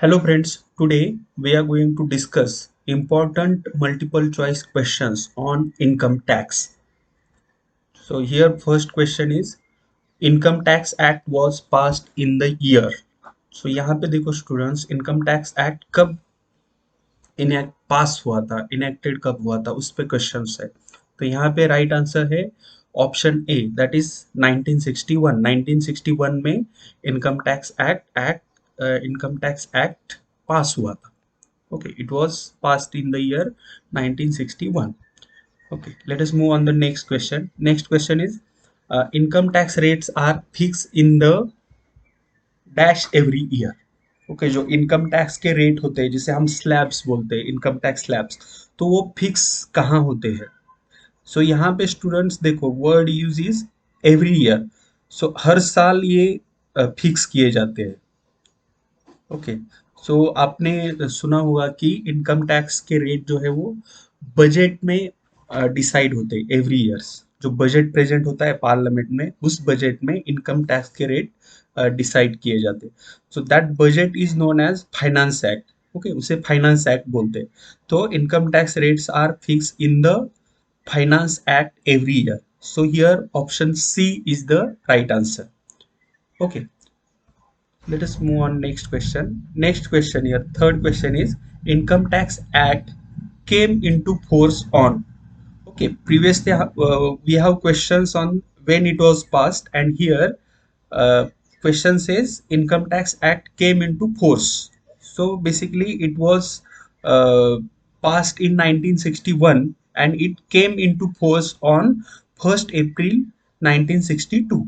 Hello friends, today we are going to discuss important multiple choice questions on income tax. So here first question is Income Tax Act was passed in the year. So यहाँ पे देखो students income tax act कब enact पास हुआ था enacted कब हुआ था उस पे क्वेश्चन है। तो यहाँ पे राइट आंसर है ऑप्शन ए दैट इज 1961। 1961 में इनकम टैक्स एक्ट पास हुआ था। Okay, it was passed in the year 1961. Okay, let us move on the next question. Next question is income tax rates are fixed in the dash every year. Okay जो income tax के rate होते हैं जिसे हम slabs बोलते हैं income tax slabs, तो वो फिक्स कहाँ होते हैं? सो यहाँ पे स्टूडेंट्स देखो word use is every year. So हर साल ये फिक्स किए जाते हैं। ओके, सो आपने सुना होगा कि इनकम टैक्स के रेट जो है वो बजट में डिसाइड होते हैं एवरी ईयर्स। जो बजट प्रेजेंट होता है पार्लियामेंट में उस बजट में इनकम टैक्स के रेट डिसाइड किए जाते हैं। So that budget is known as finance act. Okay, उसे फाइनेंस एक्ट बोलते हैं। तो income tax rates are fix in the finance act every year. So here option C is the right answer. Okay, let us move on next question. Next question here, third question is income tax act came into force on. Okay, previously we have questions on when it was passed, and here uh, question says income tax act came into force. So basically it was uh, passed in 1961 and it came into force on 1st April 1962।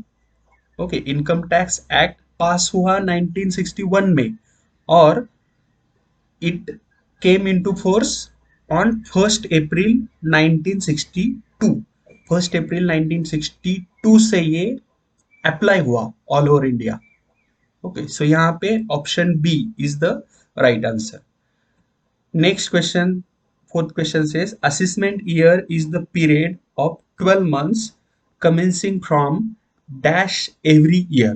Okay, income tax act पास हुआ 1961 में और it came into force on 1st April 1962। 1st April 1962 से ये apply हुआ all over India. Okay, so यहाँ पे option B is the right answer. Next question, fourth question says assessment year is the period of 12 months commencing from dash every year।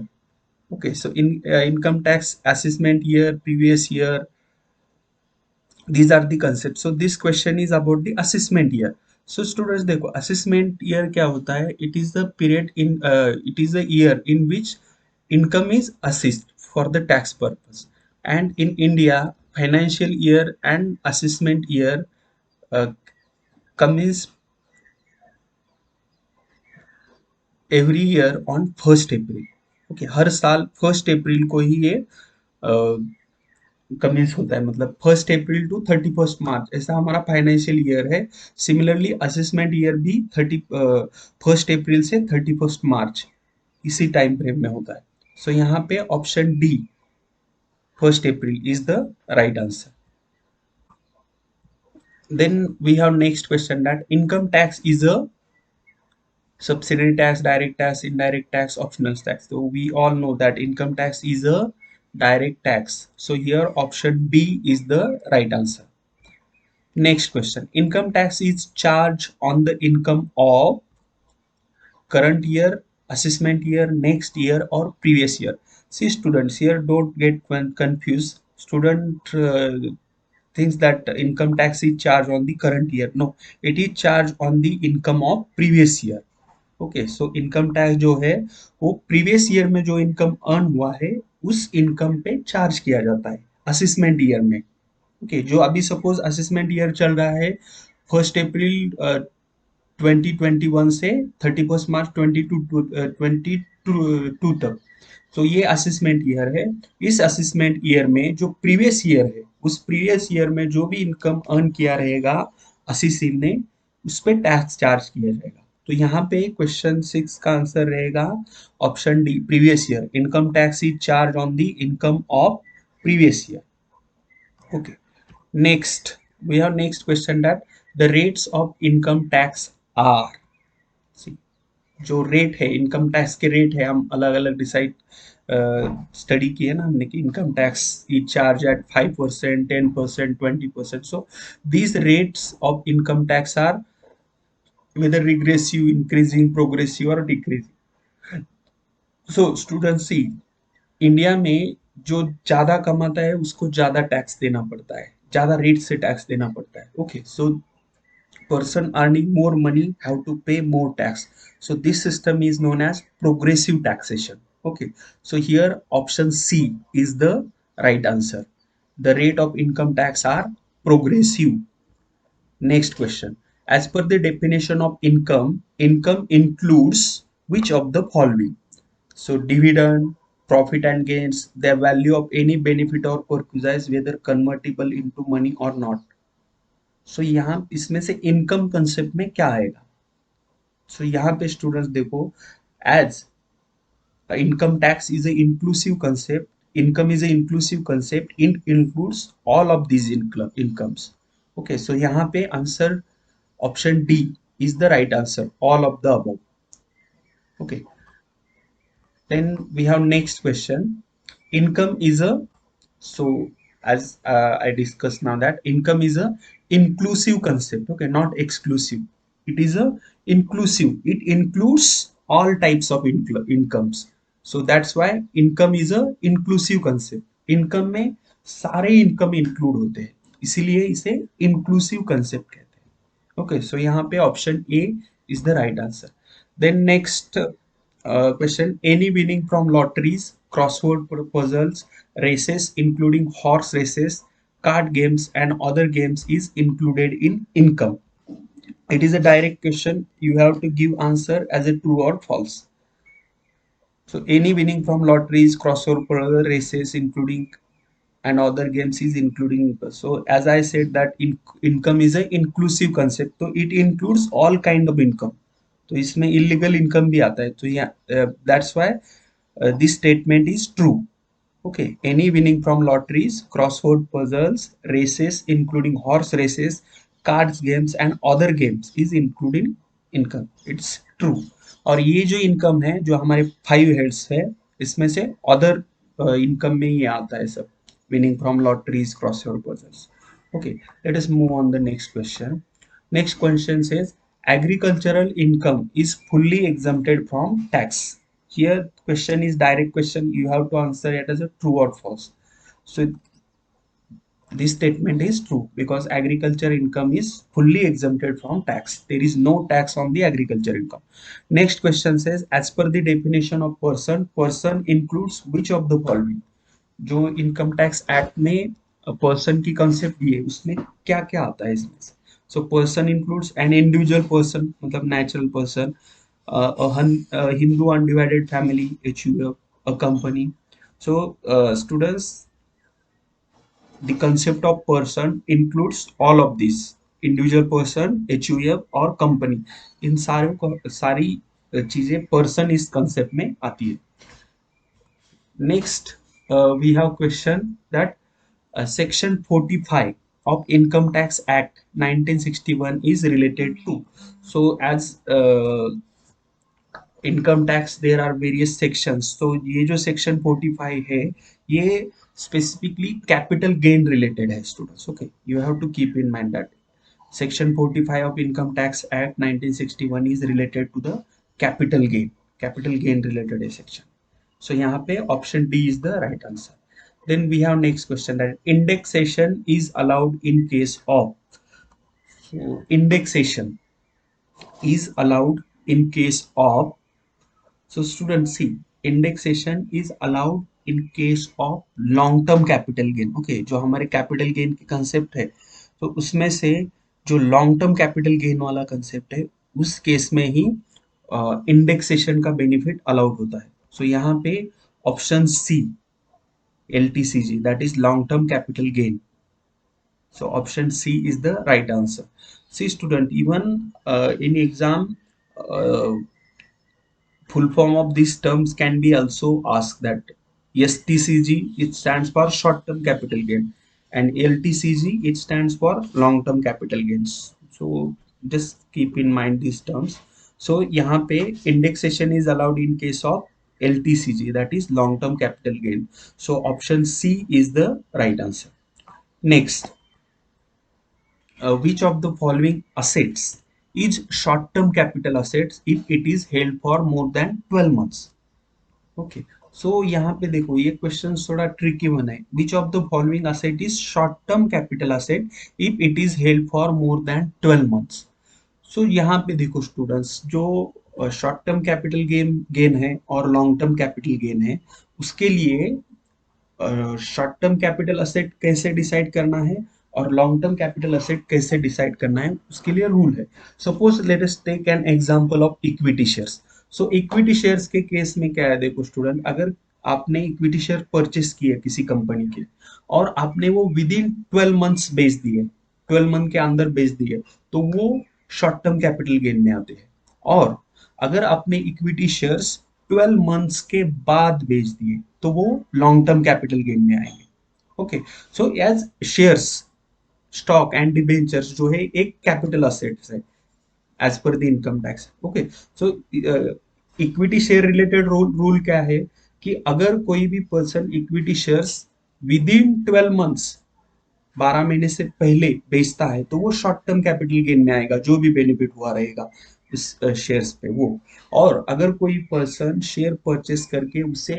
Okay, so in income tax assessment year, previous year, these are the concepts. So this question is about the assessment year. So students देखो assessment year क्या होता है? It is the period in it is the year in which income is assessed for the tax purpose. And in India, financial year and assessment year uh, comes every year on 1st April। Okay, हर साल 1st April को ही ये Cummins होता है, मतलब 1st April to 31st March ऐसा हमारा financial year है। सिमिलरली असेसमेंट ईयर भी 1st April से 31st March इसी टाइम फ्रेम में होता है। सो यहाँ पे option D 1st April is the right answer. Then we have next question that income tax is a subsidiary tax, direct tax, indirect tax, optional tax. So we all know that income tax is a direct tax. So here option B is the right answer. Next question. Income tax is charged on the income of current year, assessment year, next year or previous year. See students, here don't get confused. Student thinks that income tax is charged on the current year. No, it is charged on the income of previous year। Okay, so income tax जो है वो previous year में जो income earn हुआ है उस income पे charge किया जाता है असेसमेंट ईयर में। ओके, जो अभी सपोज असेसमेंट ईयर चल रहा है 1st April 2021 से 31st March 2022 तक, तो ये असेसमेंट ईयर है। इस असेसमेंट ईयर में जो प्रीवियस ईयर है उस प्रीवियस ईयर में जो भी इनकम अर्न किया रहेगा असेसी ने उस पर टैक्स चार्ज किया जाएगा। तो यहाँ पे क्वेश्चन 6 का आंसर रहेगा option D previous year. Income tax is charge on the income of previous year. Okay, next we have next question that the rates of income tax are. जो rate है income tax के rate है हम अलग अलग decide study किए ना हमने कि income tax is charge at 5%, 10%, 20%। So these rates of income tax are whether regressive, increasing, progressive और decreasing। सो स्टूडेंट सी इंडिया में जो ज्यादा कमाता है उसको ज्यादा टैक्स देना पड़ता है, ज्यादा रेट से टैक्स देना पड़ता है. Okay, so person earning more money have to pay more tax. So this system is known as progressive taxation. Okay, so here option C is the right answer. The rate of income tax are progressive. Next question. As per the definition of income, income includes which of the following? So dividend, profit and gains, the value of any benefit or purchase whether convertible into money or not. So यहाँ इसमें से income concept में क्या आएगा? So यहाँ पे students देखो, as income tax is an inclusive concept, income is an inclusive concept, it includes all of these incomes. Okay, so यहाँ पे answer option D is the right answer, all of the above. Okay, then we have next question. Income is a, so as I discussed now that income is a inclusive concept. Okay, not exclusive. It is a inclusive. It includes all types of incomes. So that's why income is a inclusive concept. Income में सारे income include होते हैं, इसीलिए इसे inclusive concept कहते हैं. Okay, so यहाँ पे option A is the right answer. Then next question: any winning from lotteries, crossword puzzles, races, including horse races, card games, and other games is included in income. It is a direct question. You have to give answer as a true or false. So any winning from lotteries, crossword puzzle, races, including and other games is including. So as I said that income is a inclusive concept, so it includes all kind of income. तो इसमें illegal income भी आता है, तो that's why this statement is true. Okay, any winning from lotteries, crossword puzzles, races, including horse races, cards games and other games is including income. It's true. और ये जो income है जो हमारे 5 हेड्स है, इसमें से अदर इनकम में ये आता है सब, winning from lotteries, crossword puzzles. Okay, let us move on the next question. Next question says agricultural income is fully exempted from tax. Here question is direct question. You have to answer it as a true or false. So this statement is true because agriculture income is fully exempted from tax. There is no tax on the agriculture income. Next question says as per the definition of person, person includes which of the following? जो income tax act में person की concept दी है उसमें क्या क्या आता है इसमें से? So person includes an individual person, मतलब natural person, Hindu undivided family, HUF, a company. So students, the concept of person includes all of these: individual person, HUF और company. इन सारे को सारी चीजें पर्सन इस कंसेप्ट में आती है. Next, we have question that Section 45 of Income Tax Act 1961 is related to. So, as income tax, there are various sections. So, ये जो Section 45 है, ये specifically capital gain related है, students. Okay, you have to keep in mind that Section 45 of Income Tax Act 1961 is related to the capital gain. Capital gain related है section. So यहाँ पे option D is the right answer. Then we have next question that indexation is allowed in case of. So indexation is allowed in case of. So students see, indexation is allowed in case of long term capital gain. Okay, जो हमारे capital gain की concept है, तो उसमें से जो long term capital gain वाला concept है, उस केस में ही इंडेक्सेशन का बेनिफिट अलाउड होता है. सो यहाँ पे option C LTCG, that is long term capital gain. So option C is the right answer. See student, even in exam, full form of these terms can be also asked that STCG, it stands for short term capital gain, and LTCG, it stands for long term capital gains. So just keep in mind these terms. So यहाँ पे indexation is allowed in case of LTCG, that is long term capital gain. So option C is the right answer. Next, which of the following assets is short term capital assets if it is held for more than 12 months? Okay, सो यहाँ पे देखो ये question थोड़ा tricky बना है. Which of the following asset is short term capital asset if it is held for more than 12 months. So यहाँ पे देखो स्टूडेंट्स, जो short term capital gain gain है और लॉन्ग टर्म कैपिटल गेन है, उसके लिए शॉर्ट टर्म कैपिटल असेट कैसे डिसाइड करना है और लॉन्ग टर्म कैपिटल असेट कैसे डिसाइड करना है, उसके लिए रूल है. Suppose let us take an example of equity shares. So equity shares के केस में क्या है, देखो स्टूडेंट, अगर आपने इक्विटी शेयर परचेस किया किसी कंपनी के और आपने वो विद इन 12 मंथ्स बेच दिए, 12 मंथ के अंदर बेच दिए, तो वो शॉर्ट टर्म कैपिटल गेन में आते हैं. और अगर आपने इक्विटी शेयर्स 12 मंथ्स के बाद बेच दिए तो वो लॉन्ग टर्म कैपिटल गेन में आएंगे. Okay. So as shares, stock and debentures जो है एक कैपिटल असेट्स है as per the income tax. Okay. So equity share related rule क्या है कि अगर कोई भी person equity shares within 12 months, 12 महीने से पहले बेचता है, तो वो शॉर्ट टर्म कैपिटल गेन में आएगा, जो भी बेनिफिट हुआ रहेगा इस शेयर्स पे वो. और अगर कोई पर्सन शेयर परचेस करके उसे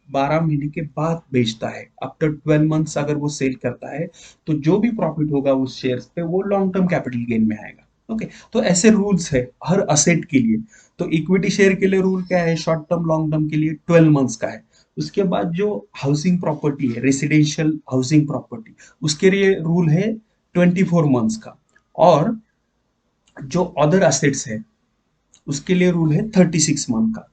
12 महीने के बाद बेचता है, आफ्टर 12 मंथ्स अगर वो सेल करता है, तो जो भी प्रॉफिट होगा उस शेयर्स पे वो लॉन्ग टर्म कैपिटल गेन में आएगा. ओके. तो ऐसे रूल्स है हर असेट के लिए. तो इक्विटी शेयर के लिए रूल क्या है, शॉर्ट टर्म लॉन्ग टर्म के लिए 12 मंथ्स का है. उसके बाद जो हाउसिंग प्रॉपर्टी है, रेसिडेंशियल हाउसिंग प्रॉपर्टी, उसके लिए रूल है 24 मंथ्स का. और जो अदर असेट्स है उसके लिए रूल है 36 मंथ का.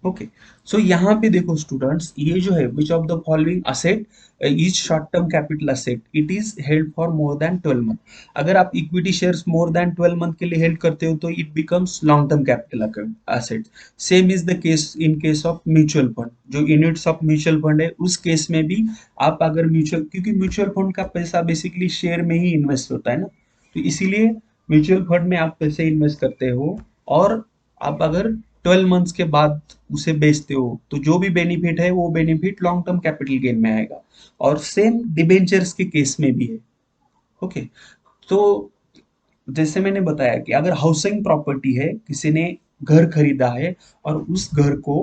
ओके. सो यहाँ पे देखो स्टूडेंट्स, ये जो है which of the following asset is short term capital asset, it is held for more than 12 month. अगर आप इक्विटी शेयर्स मोर देन 12 मंथ के लिए हेल्ड करते हो तो it becomes long term capital asset. Same is the case in case of mutual fund. जो units of mutual fund है उस केस में भी आप अगर म्यूचुअल, क्योंकि म्यूचुअल फंड का पैसा बेसिकली शेयर में ही इन्वेस्ट होता है ना, तो इसीलिए म्यूचुअल फंड में आप पैसे इन्वेस्ट करते हो और आप अगर 12 मंथ्स के बाद उसे बेचते हो तो जो भी बेनिफिट है वो benefit long term capital gain में आएगा. और सेम डिबेंचर्स के केस में भी है. ओके. तो जैसे मैंने बताया कि अगर हाउसिंग प्रॉपर्टी है, किसी ने घर खरीदा है और उस घर को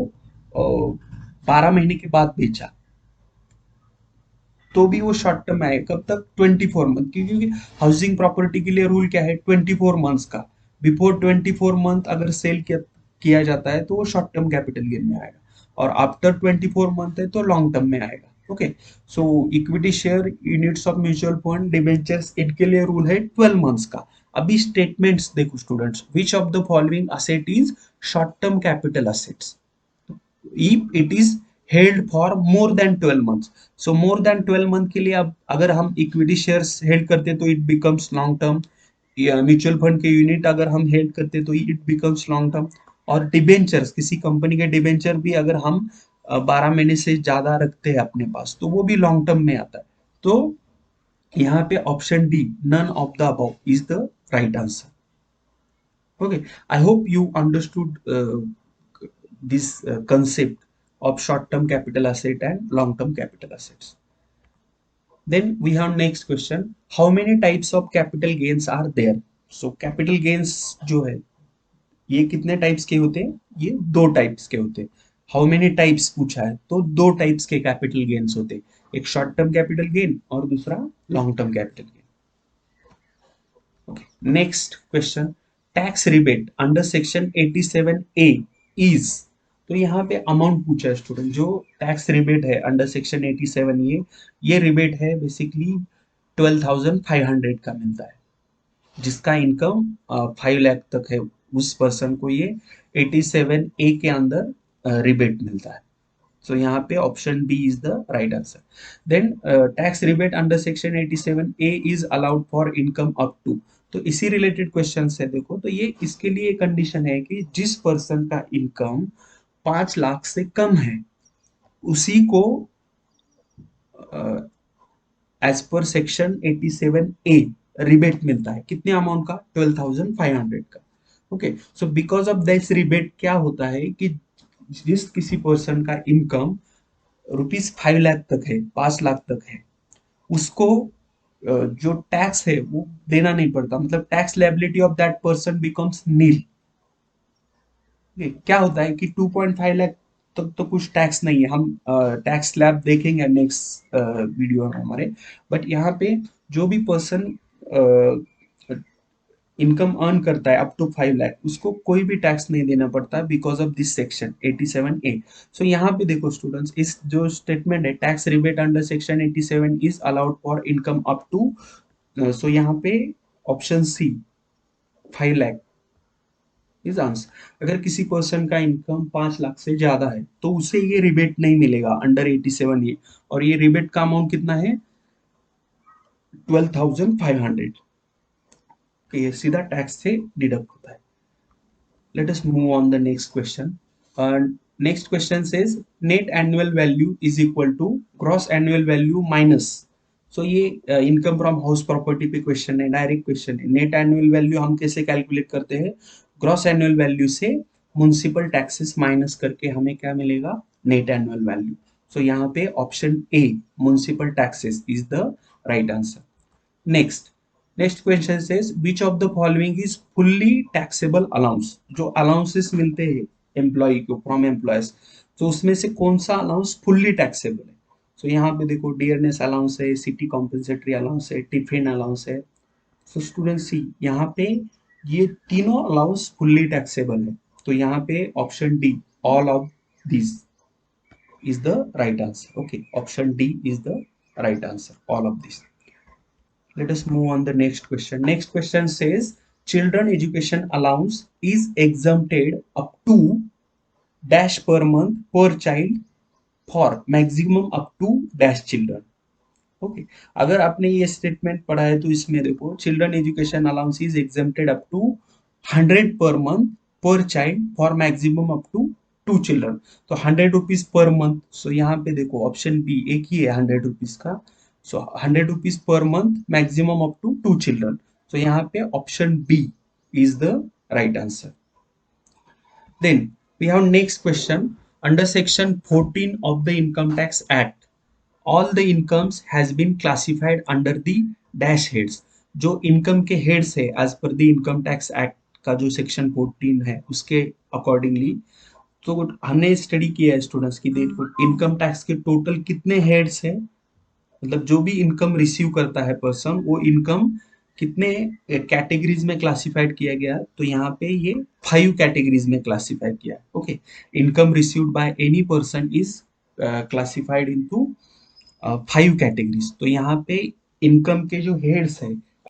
12 महीने के बाद बेचा, तो भी वो शॉर्ट टर्म में आएगा. कब तक? 24 मंथ. क्योंकि हाउसिंग प्रॉपर्टी के लिए रूल क्या है, 24 मंथ्स का. बिफोर 24 मंथ अगर सेल किया जाता है तो वो शॉर्ट टर्म कैपिटल गेन में आएगा, और आफ्टर 24 मंथ है तो लॉन्ग टर्म में आएगा. Okay. So equity share, units of mutual fund, debentures, इनके लिए रूल है 12 मंथ्स का. अभी स्टेटमेंट्स देखो students, which of the following asset is short term capital assets if it is held for more than 12 months. So more than 12 month के लिए अब अगर हम इक्विटी शेयर्स हेल्ड करते तो it becomes long term. Mutual fund के unit अगर हम हेल्ड करते तो इट बिकम्स लॉन्ग टर्म. और डिबेंचर्स, किसी कंपनी के डिबेंचर भी अगर हम 12 महीने से ज्यादा रखते हैं अपने पास तो वो भी लॉन्ग टर्म में आता है. तो यहाँ पे option D, none of the above, is the right answer. Okay. I hope you understood this concept of short term capital asset and long term capital assets. Then we have next question, how many types of capital gains are there? So capital gains जो है ये कितने types के होते हैं, ये दो types के होते हैं. हाउ मेनी टाइप्स पूछा है तो दो टाइप्स के कैपिटल गेन्स होते हैं, एक शॉर्ट टर्म कैपिटल गेन और दूसरा long term capital gain. Okay. Next question, tax rebate under section 87A is. तो यहाँ पे अमाउंट पूछा है स्टूडेंट. जो टैक्स रिबेट है अंडर सेक्शन 87 ये रिबेट है बेसिकली 12,500 का मिलता है. जिसका इनकम 5 लाख तक है उस पर्सन को ये 87A के अंदर रिबेट मिलता है. सो यहाँ पे option B is the right answer. Then tax rebate under section 87A is allowed for income up to. तो इसी रिलेटेड क्वेश्चन है देखो, तो ये इसके लिए कंडीशन है कि जिस पर्सन का इनकम 5 लाख से कम है उसी को as per section 87A rebate मिलता है. कितने अमाउंट का? 12,500 का. Okay. So because of this rebate क्या होता है कि जिस किसी पर्सन का इनकम ₹5 लाख तक है, 5 लाख तक है, उसको जो टैक्स है वो देना नहीं पड़ता. मतलब tax liability of that person becomes nil. क्या होता है कि 2.5 लाख तक तो कुछ टैक्स नहीं है। हम टैक्स स्लैब देखेंगे नेक्स्ट वीडियो में हमारे। बट यहाँ पे जो भी पर्सन इनकम अर्न करता है अप टू 5 लाख, उसको कोई भी टैक्स नहीं देना पड़ता because of this section 87A। So यहाँ पे देखो स्टूडेंट्स, इस जो स्टेटमेंट है, tax rebate under section 87 is allowed for income up to, so यहाँ पे option C 5 lakh is answer. अगर किसी पर्सन का इनकम 5 लाख से ज्यादा है तो उसे ये रिबेट नहीं मिलेगा अंडर 87 ये। और ये रिबेट का अमाउंट कितना है? 12,500। ये सीधा टैक्स से डिडक्ट होता है। Let us move on the next question. Next question says net annual value is equal to gross annual value minus. So ये इनकम फ्रॉम हाउस प्रॉपर्टी पे क्वेश्चन है, डायरेक्ट क्वेश्चन है। नेट एनुअल वैल्यू हम कैसे calculate करते हैं? Gross annual value से municipal taxes minus करके हमें क्या मिलेगा? Net annual value. सो यहाँ पे option A municipal taxes is the right answer. Next question says which of the following is fully taxable allowance. जो अलाउंसेस मिलते हैं एम्प्लॉय को फ्रॉम एम्प्लॉयज, तो उसमें से कौन सा अलाउंस फुल्ली टैक्सेबल है? तो यहाँ पे देखो डियरनेस अलाउंस है, सिटी कॉम्पेंसेटरी अलाउंस है, टिफिन अलाउंस है। तो स्टूडेंट सी यहाँ पे ये तीनों अलाउंस फुल्ली टैक्सेबल है। तो यहाँ पे option D all of this is the right answer. Okay, option D is the right answer, all of this. Let us move on the next question. Next question says children education allowance is exempted up to dash per month per child for maximum up to dash children. Okay अगर आपने ये statement पढ़ा है तो इसमें देखो children education allowance is exempted up to 100 per month per child for maximum up to 2 children. तो 100 रुपीज पर मंथ। सो यहाँ पे देखो ऑप्शन बी एक ही है 100 रुपीज का। सो 100 रुपीज per month maximum up to 2 children. तो यहाँ पे option B is the right answer. Then we have next question. Under section 14 of the Income Tax Act, all the incomes has been classified under the dash heads. जो इनकम के heads है as per the income tax act का जो section 14 है उसके accordingly, तो हमने स्टडी किया है स्टूडेंट्स की, देखो इनकम टैक्स के टोटल कितने हेड्स है, मतलब जो भी इनकम रिसीव करता है पर्सन, वो इनकम कितने कैटेगरीज में क्लासिफाइड किया गया? तो यहाँ पे ये 5 कैटेगरीज में क्लासिफाइड किया। Okay, income received by any person is classified into 5 categories. तो यहाँ पे इनकम के जो हेड्स है